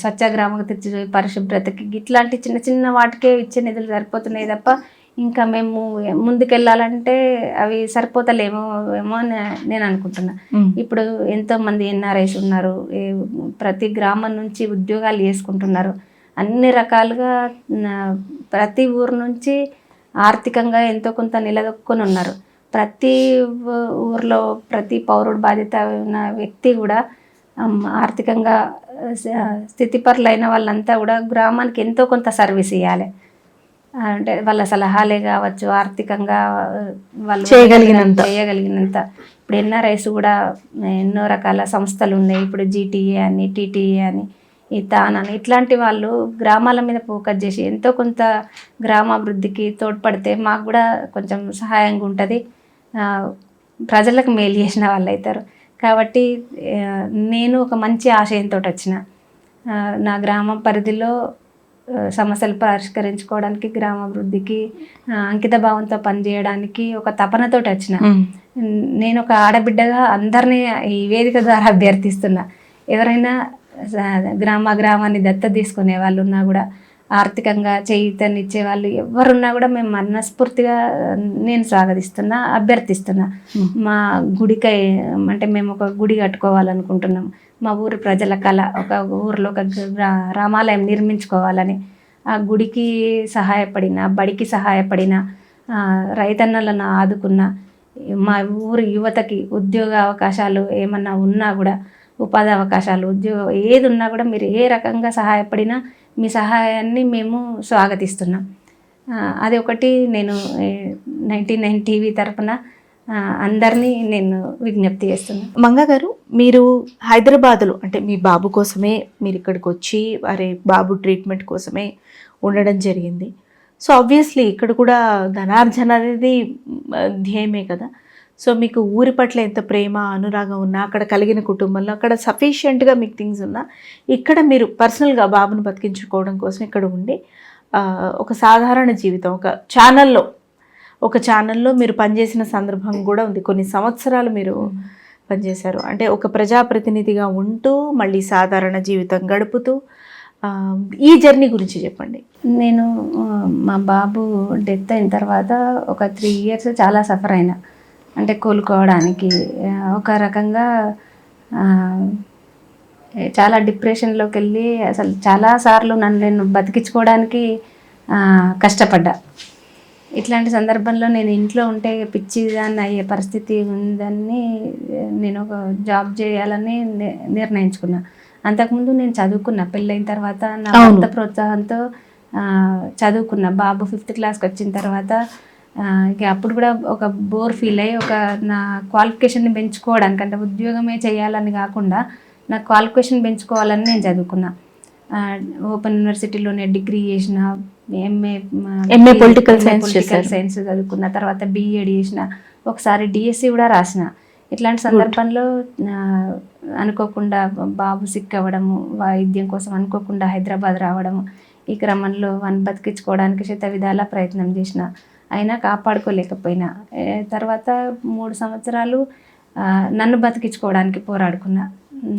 స్వచ్ఛగ్రామకు తెచ్చి పరిశుభ్రతకి, ఇట్లాంటి చిన్న చిన్న వాటికే ఇచ్చే నిధులు సరిపోతున్నాయి తప్ప ఇంకా మేము ముందుకెళ్ళాలంటే అవి సరిపోతలేమో అని నేను అనుకుంటున్నా. ఇప్పుడు ఎంతోమంది ఎన్ఆర్ఐస్ ఉన్నారు, ప్రతి గ్రామం నుంచి ఉద్యోగాలు చేసుకుంటున్నారు. అన్ని రకాలుగా ప్రతి ఊరు నుంచి ఆర్థికంగా ఎంతో కొంత నిలదొక్కుని ఉన్నారు. ప్రతి ఊర్లో ప్రతి పౌరుడు బాధ్యత ఉన్న వ్యక్తి కూడా ఆర్థికంగా స్థితిపరులైన వాళ్ళంతా కూడా గ్రామానికి ఎంతో కొంత సర్వీస్ ఇవ్వాలి. అంటే వాళ్ళ సలహాలే కావచ్చు, ఆర్థికంగా వాళ్ళు చేయగలిగినంత. ఇప్పుడు ఎన్ఆర్ఐస్ కూడా ఎన్నో రకాల సంస్థలు ఉన్నాయి. ఇప్పుడు జీటీఏ అని, టీటీఏ అని, ఈ తాన్ అని, ఇట్లాంటి వాళ్ళు గ్రామాల మీద ఫోకస్ చేసి ఎంతో కొంత గ్రామాభివృద్ధికి తోడ్పడితే మాకు కూడా కొంచెం సహాయంగా ఉంటుంది, ప్రజలకు మేలు చేసిన వాళ్ళు అవుతారు. కాబట్టి నేను ఒక మంచి ఆశయంతో వచ్చిన, నా గ్రామం పరిధిలో సమస్యలు పరిష్కరించుకోవడానికి, గ్రామాభివృద్ధికి అంకిత భావంతో పనిచేయడానికి ఒక తపనతో వచ్చిన. నేను ఒక ఆడబిడ్డగా అందరినీ ఈ వేదిక ద్వారా అభ్యర్థిస్తున్నా, ఎవరైనా గ్రామాన్ని దత్తత తీసుకునే వాళ్ళు ఉన్నా కూడా, ఆర్థికంగా చేయూతనిచ్చే వాళ్ళు ఎవరున్నా కూడా మేము మనస్ఫూర్తిగా నేను స్వాగతిస్తున్నా, అభ్యర్థిస్తున్నా. మా గుడికై అంటే మేము ఒక గుడి కట్టుకోవాలనుకుంటున్నాం. మా ఊరి ప్రజల కళ, ఒక ఊరిలో ఒక రామాలయం నిర్మించుకోవాలని. ఆ గుడికి సహాయపడిన, బడికి సహాయపడిన, రైతన్నలను ఆదుకున్న, మా ఊరి యువతకి ఉద్యోగ అవకాశాలు ఏమన్నా ఉన్నా కూడా, ఉపాధి అవకాశాలు, ఉద్యోగం ఏది ఉన్నా కూడా మీరు ఏ రకంగా సహాయపడినా మీ సహాయాన్ని మేము స్వాగతిస్తున్నాం. అది ఒకటి నేను 99 టీవీ తరఫున అందరినీ నేను విజ్ఞప్తి చేస్తున్నాను. మంగా గారు, మీరు హైదరాబాద్లో అంటే మీ బాబు కోసమే మీరు ఇక్కడికి వచ్చి వారి బాబు ట్రీట్మెంట్ కోసమే ఉండడం జరిగింది. సో ఆబ్వియస్లీ ఇక్కడ కూడా ధనార్జన అనేది ధ్యేయమే కదా. సో మీకు ఊరి పట్ల ఎంత ప్రేమ, అనురాగం ఉన్నా, అక్కడ కలిగిన కుటుంబంలో అక్కడ సఫిషియెంట్గా మీకు థింగ్స్ ఉన్నా, ఇక్కడ మీరు పర్సనల్గా బాబును బతికించుకోవడం కోసం ఇక్కడ ఉండి ఒక సాధారణ జీవితం, ఒక ఛానల్లో మీరు పనిచేసిన సందర్భం కూడా ఉంది. కొన్ని సంవత్సరాలు మీరు పనిచేశారు. అంటే ఒక ప్రజాప్రతినిధిగా ఉంటూ మళ్ళీ సాధారణ జీవితం గడుపుతూ, ఈ జర్నీ గురించి చెప్పండి. నేను మా బాబు డెత్ అయిన తర్వాత ఒక 3 years చాలా సఫర్ అయినా. అంటే కోలుకోవడానికి ఒక రకంగా చాలా డిప్రెషన్లోకి వెళ్ళి అసలు చాలాసార్లు నేను బతికించుకోవడానికి కష్టపడ్డా. ఇట్లాంటి సందర్భంలో నేను ఇంట్లో ఉంటే పిచ్చిదాన్ని అయ్యే పరిస్థితి ఉందని నేను ఒక జాబ్ చేయాలని నిర్ణయించుకున్నా. అంతకుముందు నేను చదువుకున్నా, పెళ్ళైన తర్వాత నా భర్త ప్రోత్సాహంతో చదువుకున్నా. బాబు 5th క్లాస్కి వచ్చిన తర్వాత ఇక అప్పుడు కూడా ఒక బోర్ ఫీల్ అయ్యి నా క్వాలిఫికేషన్ని పెంచుకోవడానికి, అంటే ఉద్యోగమే చేయాలని కాకుండా నా క్వాలిఫికేషన్ పెంచుకోవాలని నేను చదువుకున్నా. ఓపెన్ యూనివర్సిటీలోనే డిగ్రీ చేసిన, ఎంఏ పొలిటికల్ సైన్స్ చదువుకున్న, తర్వాత బిఎడ్ చేసిన, ఒకసారి డిఎస్సి కూడా రాసిన. ఇట్లాంటి సందర్భంలో అనుకోకుండా బాబు సిక్ అవ్వడము, వైద్యం కోసం అనుకోకుండా హైదరాబాద్ రావడము, ఈ క్రమంలో బతికించుకోవడానికి శత విధాల ప్రయత్నం చేసిన, అయినా కాపాడుకోలేకపోయినా. తర్వాత 3 సంవత్సరాలు నన్ను బతికించుకోవడానికి పోరాడుకున్నా.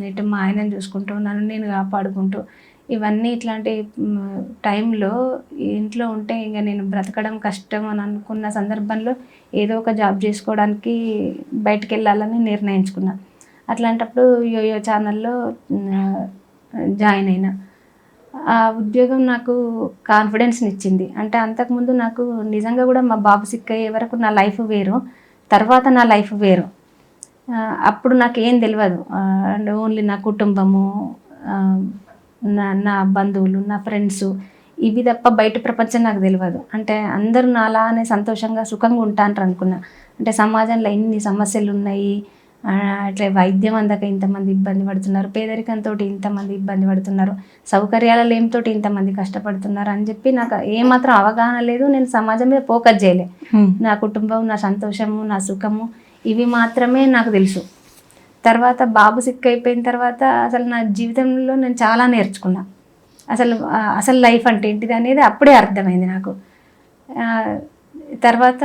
ఇటు మా ఆయనను చూసుకుంటూ, నన్ను నేను కాపాడుకుంటూ, ఇవన్నీ ఇట్లాంటి టైంలో ఇంట్లో ఉంటే ఇంకా నేను బ్రతకడం కష్టం అని అనుకున్న సందర్భంలో ఏదో ఒక జాబ్ చేసుకోవడానికి బయటకు వెళ్ళాలని నిర్ణయించుకున్నా. అట్లాంటప్పుడు యోయో ఛానల్లో జాయిన్ అయినా. ఆ ఉద్యోగం నాకు కాన్ఫిడెన్స్ని ఇచ్చింది. అంటే అంతకుముందు నాకు నిజంగా కూడా మా బాబు సిక్ అయ్యే వరకు నా లైఫ్ వేరు, తర్వాత నా లైఫ్ వేరు. అప్పుడు నాకు ఏం తెలియదు. అండ్ ఓన్లీ నా కుటుంబము, నా బంధువులు, నా ఫ్రెండ్స్, ఇవి తప్ప బయట ప్రపంచం నాకు తెలియదు. అంటే అందరూ నాలానే సంతోషంగా సుఖంగా ఉంటాంటారు అనుకున్నా. అంటే సమాజంలో ఇన్ని సమస్యలు ఉన్నాయి, అట్లా వైద్యం అందక ఇంతమంది ఇబ్బంది పడుతున్నారు, పేదరికంతో ఇంతమంది ఇబ్బంది పడుతున్నారు, సౌకర్యాల లేమితోటి ఇంతమంది కష్టపడుతున్నారు అని చెప్పి నాకు ఏమాత్రం అవగాహన లేదు. నేను సమాజం మీద ఫోకస్ చేయలే. నా కుటుంబం, నా సంతోషము, నా సుఖము, ఇవి మాత్రమే నాకు తెలుసు. తర్వాత బాబు సిక్ అయిపోయిన తర్వాత అసలు నా జీవితంలో నేను చాలా నేర్చుకున్నా. అసలు లైఫ్ అంటే ఏంటిది అనేది అప్పుడే అర్థమైంది నాకు. తర్వాత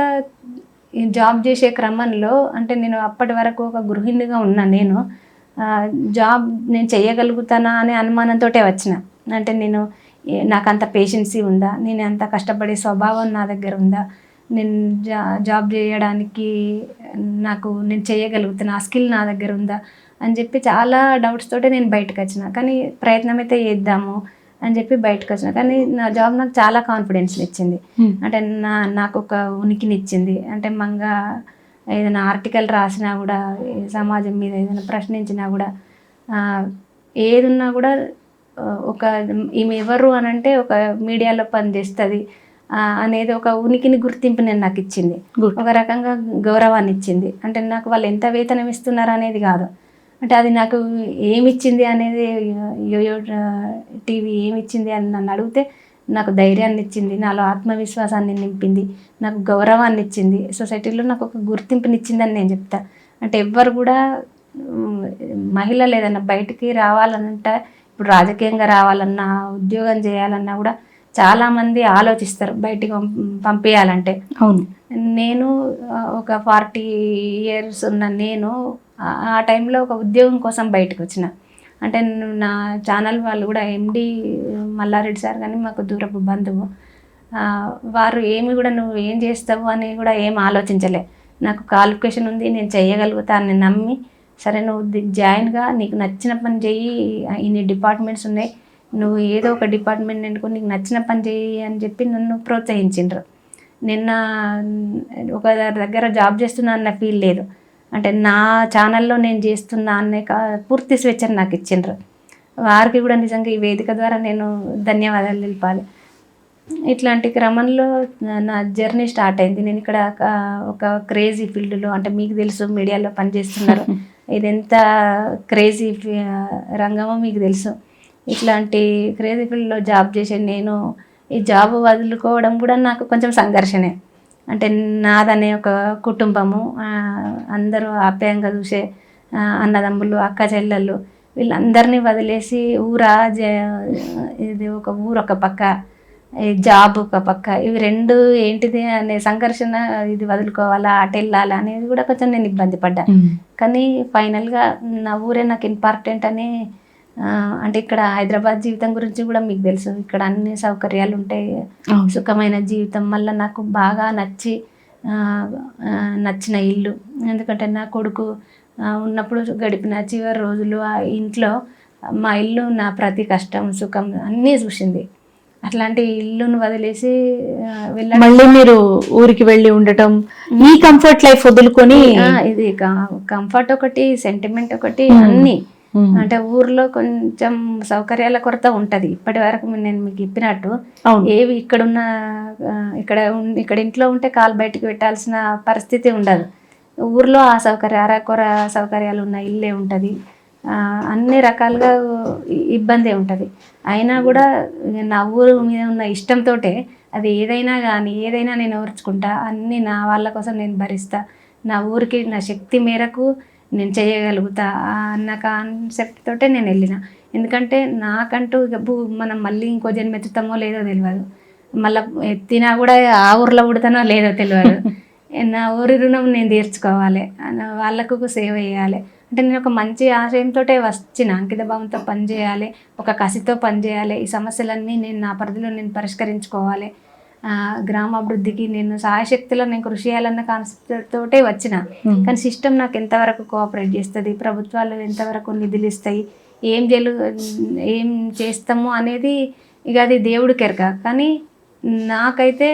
ఈ జాబ్ చేసే క్రమంలో అంటే నేను అప్పటి వరకు ఒక గృహిణిగా ఉన్నా. జాబ్ నేను చేయగలుగుతానా అనే అనుమానంతో వచ్చిన. అంటే నాకు అంత పేషెన్సీ ఉందా, నేను అంత కష్టపడే స్వభావం నా దగ్గర ఉందా, నేను జాబ్ చేయడానికి నేను చేయగలుగుతాను, ఆ స్కిల్ నా దగ్గర ఉందా అని చెప్పి చాలా డౌట్స్ తోటే నేను బయటకు వచ్చిన. కానీ ప్రయత్నం అయితే చేద్దాము అని చెప్పి బయటకు వచ్చిన. కానీ నా జాబ్ నాకు చాలా కాన్ఫిడెన్స్ని ఇచ్చింది. అంటే నాకు ఒక ఉనికిని ఇచ్చింది. అంటే ఏదైనా ఆర్టికల్ రాసినా కూడా, సమాజం మీద ఏదైనా ప్రశ్నించినా కూడా, ఏది ఉన్నా కూడా ఈమె ఎవరు అని అంటే ఒక మీడియాలో పనిచేస్తుంది అనేది ఒక ఉనికిని, గుర్తింపుని నాకు ఇచ్చింది. ఒక రకంగా గౌరవాన్ని ఇచ్చింది. అంటే నాకు వాళ్ళు ఎంత వేతనం ఇస్తున్నారు అనేది కాదు, అంటే అది నాకు ఏమిచ్చింది అనేది, యోయో టీవీ ఏమిచ్చింది అని నన్ను అడిగితే నాకు ధైర్యాన్ని ఇచ్చింది, నాలో ఆత్మవిశ్వాసాన్ని నింపింది, నాకు గౌరవాన్ని ఇచ్చింది, సొసైటీలో నాకు ఒక గుర్తింపునిచ్చిందని నేను చెప్తా. అంటే ఎవ్వరు కూడా మహిళలు ఏదైనా బయటికి రావాలనంటే, ఇప్పుడు రాజకీయంగా రావాలన్నా, ఉద్యోగం చేయాలన్నా కూడా చాలామంది ఆలోచిస్తారు బయటికి పంపించాలంటే. అవును. నేను ఒక 40 years ఉన్న ఆ టైంలో ఒక ఉద్యోగం కోసం బయటకు వచ్చిన. అంటే నా ఛానల్ వాళ్ళు కూడా, ఎండి మల్లారెడ్డి సార్ కానీ మాకు దూరపు బంధువు, వారు ఏమి కూడా నువ్వు ఏం చేస్తావు అని కూడా ఏం ఆలోచించలే. నాకు క్వాలిఫికేషన్ ఉంది, నేను చేయగలుగుతా అని నమ్మి, సరే నువ్వు జాయిన్గా, నీకు నచ్చిన పని చెయ్యి, ఇన్ని డిపార్ట్మెంట్స్ ఉన్నాయి, నువ్వు ఏదో ఒక డిపార్ట్మెంట్ ఎన్నుకొని నీకు నచ్చిన పని చెయ్యి అని చెప్పి నన్ను ప్రోత్సహించిండ్రు. నిన్న ఒక దగ్గర జాబ్ చేస్తున్నా అన్న ఫీల్ లేదు. అంటే నా ఛానల్లో నేను చేస్తున్నా అనే పూర్తి స్వేచ్ఛను నాకు ఇచ్చిండ్రు. వారికి కూడా నిజంగా ఈ వేదిక ద్వారా నేను ధన్యవాదాలు తెలిపాలి. ఇట్లాంటి క్రమంలో నా జర్నీ స్టార్ట్ అయింది. నేను ఇక్కడ ఒక క్రేజీ ఫీల్డ్లో, అంటే మీకు తెలుసు మీడియాలో పనిచేస్తున్నారు, ఇది ఎంత క్రేజీ రంగమో మీకు తెలుసు. ఇట్లాంటి క్రేజీ ఫీల్డ్లో జాబ్ చేసే నేను ఈ జాబ్ వదులుకోవడం కూడా నాకు కొంచెం సంఘర్షణే. అంటే నాదనే ఒక కుటుంబము, అందరూ ఆప్యాయంగా చూసే అన్నదమ్ములు, అక్క చెల్లెళ్ళు, వీళ్ళందరినీ వదిలేసి ఇది ఒక ఊరు ఒక పక్క, జాబ్ ఒక పక్క, ఇవి రెండు ఏంటిది అనే సంఘర్షణ, ఇది వదులుకోవాలా అటు వెళ్ళాలా అనేది కూడా కొంచెం నేను ఇబ్బంది పడ్డా. కానీ ఫైనల్గా నా ఊరే నాకు ఇంపార్టెంట్ అని, అంటే ఇక్కడ హైదరాబాద్ జీవితం గురించి కూడా మీకు తెలుసు, ఇక్కడ అన్ని సౌకర్యాలు ఉంటాయి, సుఖమైన జీవితం. మళ్ళీ నాకు బాగా నచ్చిన ఇల్లు, ఎందుకంటే నా కొడుకు ఉన్నప్పుడు గడిపిన చివరి రోజులు ఆ ఇంట్లో, మా ఇల్లు నా ప్రతి కష్టం సుఖం అన్నీ చూసింది. అట్లాంటి ఇల్లును వదిలేసి వెళ్ళడం, మళ్ళీ మీరు ఊరికి వెళ్ళి ఉండటం, ఈ కంఫర్ట్ లైఫ్ వదులుకొని, ఇది కంఫర్ట్ ఒకటి, సెంటిమెంట్ ఒకటి, అన్నీ. అంటే ఊర్లో కొంచెం సౌకర్యాల కొరత ఉంటది. ఇప్పటి వరకు నేను మీకు చెప్పినట్టు ఏవి ఇక్కడ ఇంట్లో ఉంటే కాలు బయటికి పెట్టాల్సిన పరిస్థితి ఉండదు. ఊర్లో ఆ అరకొర సౌకర్యాలు ఉన్న ఇల్లే ఉంటుంది, అన్ని రకాలుగా ఇబ్బందే ఉంటుంది. అయినా కూడా నా ఊరు మీద ఉన్న ఇష్టంతో అది ఏదైనా నేను ఓర్చుకుంటా, అన్నీ నా వాళ్ళ కోసం నేను భరిస్తా, నా ఊరికి నా శక్తి మేరకు నేను చేయగలుగుతా అన్న కాన్సెప్ట్ తోటే నేను వెళ్ళిన. ఎందుకంటే నాకంటూ మనం మళ్ళీ ఇంకో జన్మ ఎత్తుతామో లేదో తెలియదు, మళ్ళీ ఎత్తినా కూడా ఆ ఊర్లో పుడతానో లేదో తెలియదు. నా ఊరి రుణం నేను తీర్చుకోవాలి, వాళ్ళకు సేవ చేయాలి అంటే నేను ఒక మంచి ఆశయంతో వచ్చిన, అంకిత భావంతో పనిచేయాలి, ఒక కసితో పనిచేయాలి, ఈ సమస్యలన్నీ నేను నా పరిధిలో నేను పరిష్కరించుకోవాలి, గ్రామాభివృద్ధికి నేను సాయశక్తిలో నేను కృషి చేయాలన్న కాన్సెప్ట్ తోటే వచ్చిన. కానీ సిస్టమ్ నాకు ఎంతవరకు కోఆపరేట్ చేస్తుంది, ప్రభుత్వాలు ఎంతవరకు నిధులు ఇస్తాయి, ఏం చేస్తాము అనేది ఇక అది దేవుడికి ఎరక. కానీ నాకైతే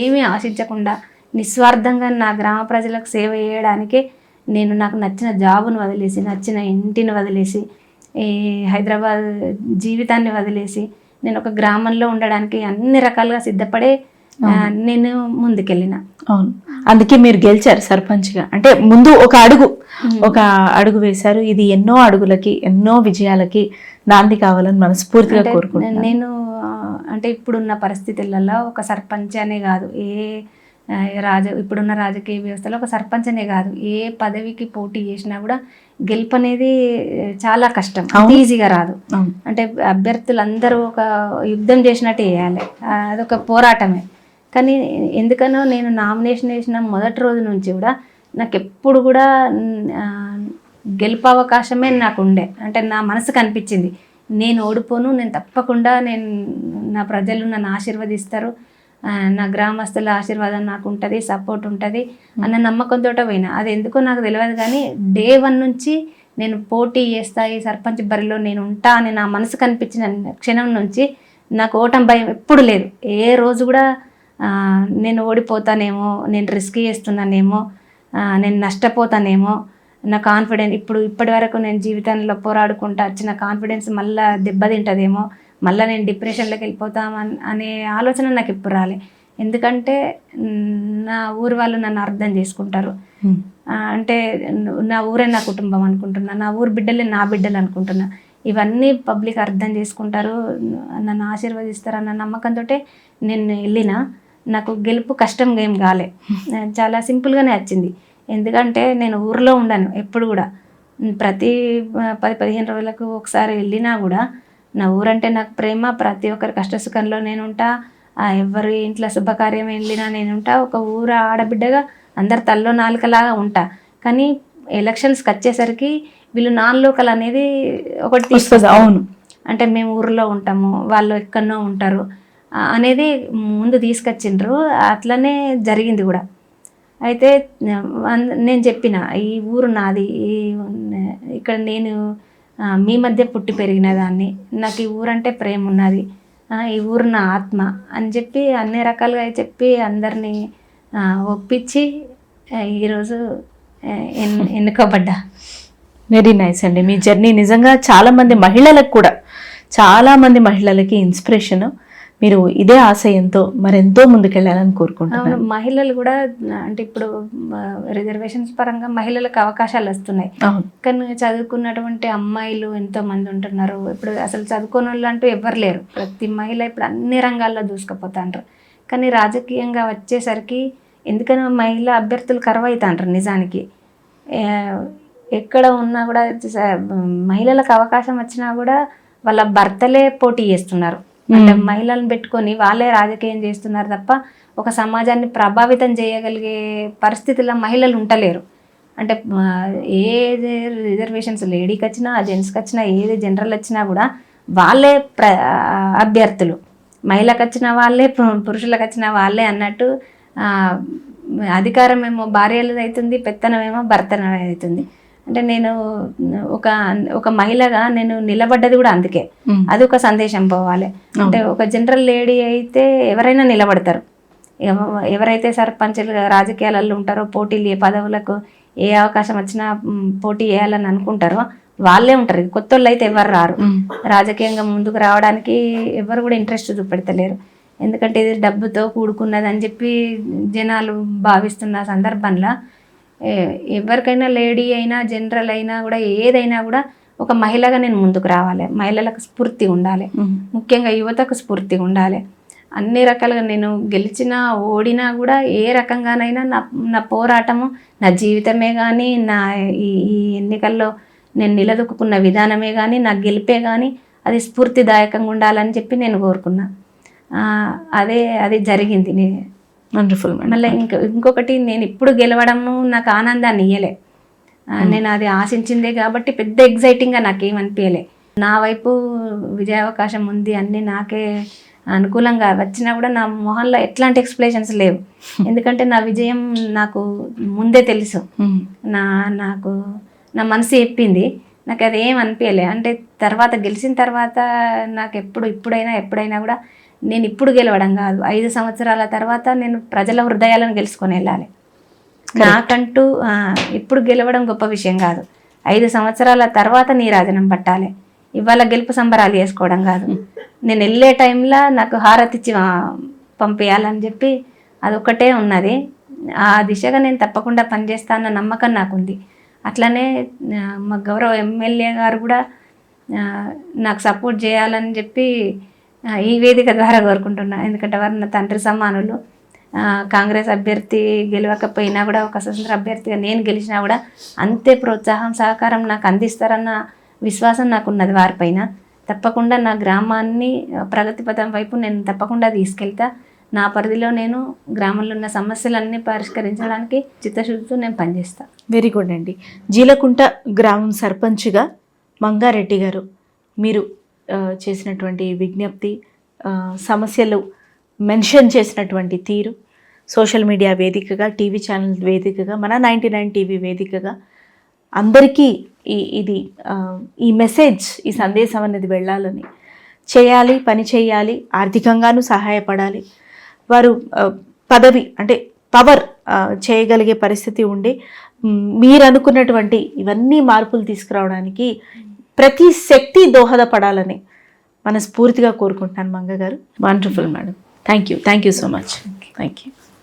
ఏమీ ఆశించకుండా నిస్వార్థంగా నా గ్రామ ప్రజలకు సేవ చేయడానికే నేను నాకు నచ్చిన జాబును వదిలేసి, నచ్చిన ఇంటిని వదిలేసి, ఈ హైదరాబాద్ జీవితాన్ని వదిలేసి నేను ఒక గ్రామంలో ఉండడానికి అన్ని రకాలుగా సిద్ధపడే నేను ముందుకెళ్ళిన. అవును, అందుకే మీరు గెలిచారు సర్పంచ్గా. అంటే ముందు ఒక అడుగు వేశారు. ఇది ఎన్నో అడుగులకి, ఎన్నో విజయాలకి నాంది కావాలని మనస్ఫూర్తిగా కోరుకుంటున్నాను. నేను అంటే ఇప్పుడున్న పరిస్థితులలో ఒక సర్పంచ్ అనే కాదు, ఇప్పుడున్న రాజకీయ వ్యవస్థలో ఒక సర్పంచ్ అనే కాదు, ఏ పదవికి పోటీ చేసినా కూడా గెలుపు అనేది చాలా కష్టం, ఈజీగా రాదు. అంటే అభ్యర్థులందరూ ఒక యుద్ధం చేసినట్టు చేయాలి, అదొక పోరాటమే. కానీ ఎందుకనో నేను నామినేషన్ వేసిన మొదటి రోజు నుంచి కూడా నాకు ఎప్పుడు కూడా గెలుపు అవకాశమే నాకు ఉండే. అంటే నా మనసుకు అనిపించింది నేను ఓడిపోను, నేను తప్పకుండా నా ప్రజలు నన్ను ఆశీర్వదిస్తారు, నా గ్రామస్తుల ఆశీర్వాదం నాకు ఉంటుంది, సపోర్ట్ ఉంటుంది అన్న నమ్మకంతో పోయినా. అది ఎందుకో నాకు తెలియదు, కానీ డే 1 నుంచి నేను పోటీ చేస్తా, ఈ సర్పంచ్ బరిలో నేను ఉంటా అని నా మనసు కనిపించిన క్షణం నుంచి నాకు ఓటమి భయం ఎప్పుడు లేదు. ఏ రోజు కూడా నేను ఓడిపోతానేమో, నేను రిస్క్ చేస్తున్నానేమో, నేను నష్టపోతానేమో, నా కాన్ఫిడెన్స్ ఇప్పటి వరకు నేను జీవితంలో పోరాడుకుంటా వచ్చిన కాన్ఫిడెన్స్ మళ్ళీ దెబ్బతింటుందేమో, మళ్ళీ నేను డిప్రెషన్లోకి వెళ్ళిపోతామనే ఆలోచన నాకు ఎప్పుడు రాలే. ఎందుకంటే నా ఊరు వాళ్ళు నన్ను అర్థం చేసుకుంటారు. అంటే నా ఊరే నా కుటుంబం అనుకుంటున్నా, నా ఊరు బిడ్డలే నా బిడ్డలు అనుకుంటున్నా. ఇవన్నీ పబ్లిక్ అర్థం చేసుకుంటారు, నన్ను ఆశీర్వదిస్తారు అన్న నమ్మకంతో నేను వెళ్ళిన. నాకు గెలుపు కష్టంగా ఏం కాలే, చాలా సింపుల్గానే వచ్చింది. ఎందుకంటే నేను ఊరిలో ఉండను ఎప్పుడు కూడా, ప్రతి 10-15 రోజులకు ఒకసారి వెళ్ళినా కూడా నా ఊరంటే నాకు ప్రేమ. ప్రతి ఒక్కరి కష్టసుఖంలో నేను ఉంటా, ఎవరి ఇంట్లో శుభకార్యం వెళ్ళినా నేను ఉంటా. ఒక ఊరు ఆడబిడ్డగా అందరు తల్లో నాలుకలాగా ఉంటా. కానీ ఎలక్షన్స్కి వచ్చేసరికి వీళ్ళు నాన్ లోకల్ అనేది ఒకటి తీసుకొస్తారు. అవును, అంటే మేము ఊరిలో ఉంటాము, వాళ్ళు ఎక్కడనో ఉంటారు అనేది ముందు తీసుకొచ్చిండ్రు. అట్లనే జరిగింది కూడా. అయితే నేను చెప్పిన ఈ ఊరు నాది, ఇక్కడ నేను మీ మధ్య పుట్టి పెరిగిన దాన్ని, నాకు ఈ ఊరంటే ప్రేమ ఉన్నది, ఈ ఊరు నా ఆత్మ అని చెప్పి అన్ని రకాలుగా చెప్పి అందరినీ ఒప్పించి ఈరోజు ఎన్నుకోబడ్డా. వెరీ నైస్ అండి. మీ జర్నీ నిజంగా చాలా మంది మహిళలకి ఇన్స్పిరేషన్. మీరు ఇదే ఆశయంతో మరెంతో ముందుకెళ్ళాలని కోరుకుంటున్నాను. మహిళలు కూడా అంటే ఇప్పుడు రిజర్వేషన్స్ పరంగా మహిళలకు అవకాశాలు వస్తున్నాయి, కానీ చదువుకున్నటువంటి అమ్మాయిలు ఎంతో మంది ఉంటున్నారు. ఇప్పుడు అసలు చదువుకోని వాళ్ళు అంటూ ఎవరు లేరు. ప్రతి మహిళ ఇప్పుడు అన్ని రంగాల్లో దూసుకుపోతాంటారు. కానీ రాజకీయంగా వచ్చేసరికి ఎందుకని మహిళా అభ్యర్థులు కరువైతాంటారు. నిజానికి ఎక్కడ ఉన్నా కూడా మహిళలకు అవకాశం వచ్చినా కూడా వాళ్ళ భర్తలే పోటీ చేస్తున్నారు. అంటే మహిళలను పెట్టుకొని వాళ్ళే రాజకీయం చేస్తున్నారు తప్ప ఒక సమాజాన్ని ప్రభావితం చేయగలిగే పరిస్థితుల్లో మహిళలు ఉండలేరు. అంటే ఏది రిజర్వేషన్స్ లేడీకి వచ్చినా, జెంట్స్కి వచ్చినా, ఏది జనరల్ వచ్చినా కూడా వాళ్ళే అభ్యర్థులు. మహిళకు వచ్చిన వాళ్ళే, పురుషులకు వచ్చిన వాళ్ళే అన్నట్టు అధికారం ఏమో భార్యలది అవుతుంది, పెత్తనం ఏమో భర్తన అవుతుంది. అంటే నేను ఒక మహిళగా నేను నిలబడ్డది కూడా అందుకే. అది ఒక సందేశం పోవాలి. అంటే ఒక జనరల్ లేడీ అయితే ఎవరైనా నిలబడతారు, ఎవరైతే సర్పంచులు రాజకీయాలలో ఉంటారో, పోటీలు ఏ పదవులకు ఏ అవకాశం వచ్చినా పోటీ చేయాలని అనుకుంటారో వాళ్ళే ఉంటారు. కొత్త వాళ్ళు అయితే ఎవరు రారు. రాజకీయంగా ముందుకు రావడానికి ఎవరు కూడా ఇంట్రెస్ట్ చూపెడతలేరు. ఎందుకంటే ఇది డబ్బుతో కూడుకున్నది అని చెప్పి జనాలు భావిస్తున్న సందర్భంలో ఎవరికైనా లేడీ అయినా జనరల్ అయినా కూడా ఏదైనా కూడా ఒక మహిళగా నేను ముందుకు రావాలి. మహిళలకు స్ఫూర్తి ఉండాలి, ముఖ్యంగా యువతకు స్ఫూర్తి ఉండాలి. అన్ని రకాలుగా నేను గెలిచినా ఓడినా కూడా ఏ రకంగానైనా నా పోరాటము, నా జీవితమే కానీ, నా ఈ ఎన్నికల్లో నేను నిలదొక్కున్న విధానమే కానీ, నా గెలిపే కానీ అది స్ఫూర్తిదాయకంగా ఉండాలని చెప్పి నేను కోరుకున్నా. అది జరిగింది. వండర్ఫుల్. మళ్ళీ ఇంకొకటి, నేను ఇప్పుడు గెలవడము నాకు ఆనందాన్ని ఇయ్యలే. నేను అది ఆశించిందే కాబట్టి పెద్ద ఎగ్జైటింగ్గా నాకేమనిపించలే. నా వైపు విజయావకాశం ఉంది, అన్నీ నాకే అనుకూలంగా వచ్చినా కూడా నా మొహంలో ఎట్లాంటి ఎక్స్ప్రెషన్స్ లేవు. ఎందుకంటే నా విజయం నాకు ముందే తెలుసు, నాకు నా మనసు చెప్పింది. నాకు అది ఏం అనిపించలే. అంటే తర్వాత గెలిచిన తర్వాత నాకు ఎప్పుడైనా కూడా నేను ఇప్పుడు గెలవడం కాదు, 5 సంవత్సరాల తర్వాత నేను ప్రజల హృదయాలను గెలుచుకొని వెళ్ళాలి. నాకంటూ ఇప్పుడు గెలవడం గొప్ప విషయం కాదు, 5 సంవత్సరాల తర్వాత నీరాజనం పట్టాలి. ఇవాళ గెలుపు సంబరాలు చేసుకోవడం కాదు, నేను వెళ్ళే టైంలో నాకు హారతి ఇచ్చి పంపించాలని చెప్పి అదొక్కటే ఉన్నది. ఆ దిశగా నేను తప్పకుండా పనిచేస్తానన్న నమ్మకం నాకుంది. అట్లనే మా గౌరవ ఎమ్మెల్యే గారు కూడా నాకు సపోర్ట్ చేయాలని చెప్పి ఈ వేదిక ద్వారా కోరుకుంటున్నా. ఎందుకంటే వారు నా తండ్రి సమానులు. కాంగ్రెస్ అభ్యర్థి గెలవకపోయినా కూడా, ఒక స్వతంత్ర అభ్యర్థిగా నేను గెలిచినా కూడా అంతే ప్రోత్సాహం సహకారం నాకు అందిస్తారన్న విశ్వాసం నాకు ఉన్నది వారిపైన. తప్పకుండా నా గ్రామాన్ని ప్రగతి పథం వైపు నేను తప్పకుండా తీసుకెళ్తా. నా పరిధిలో నేను గ్రామంలో ఉన్న సమస్యలన్నీ పరిష్కరించడానికి చిత్తశుద్ధితో నేను పనిచేస్తాను. వెరీ గుడ్ అండి. జీలకుంట గ్రామం సర్పంచ్గా మంగారెడ్డి గారు, మీరు చేసినటువంటి విజ్ఞప్తి, సమస్యలు మెన్షన్ చేసినటువంటి తీరు, సోషల్ మీడియా వేదికగా, టీవీ ఛానల్ వేదికగా, మన 99 టీవీ వేదికగా అందరికీ ఇది ఈ మెసేజ్, ఈ సందేశం అనేది వెళ్ళాలని, చేయాలి, పని చేయాలి, ఆర్థికంగానూ సహాయపడాలి. వారు పదవి అంటే పవర్ చేయగలిగే పరిస్థితి ఉండి మీరు అనుకున్నటువంటి ఇవన్నీ మార్పులు తీసుకురావడానికి ప్రతి శక్తి దోహదపడాలని మనస్ఫూర్తిగా కోరుకుంటున్నాను మంగ గారు. Wonderful madam. Thank you so much. Thank you.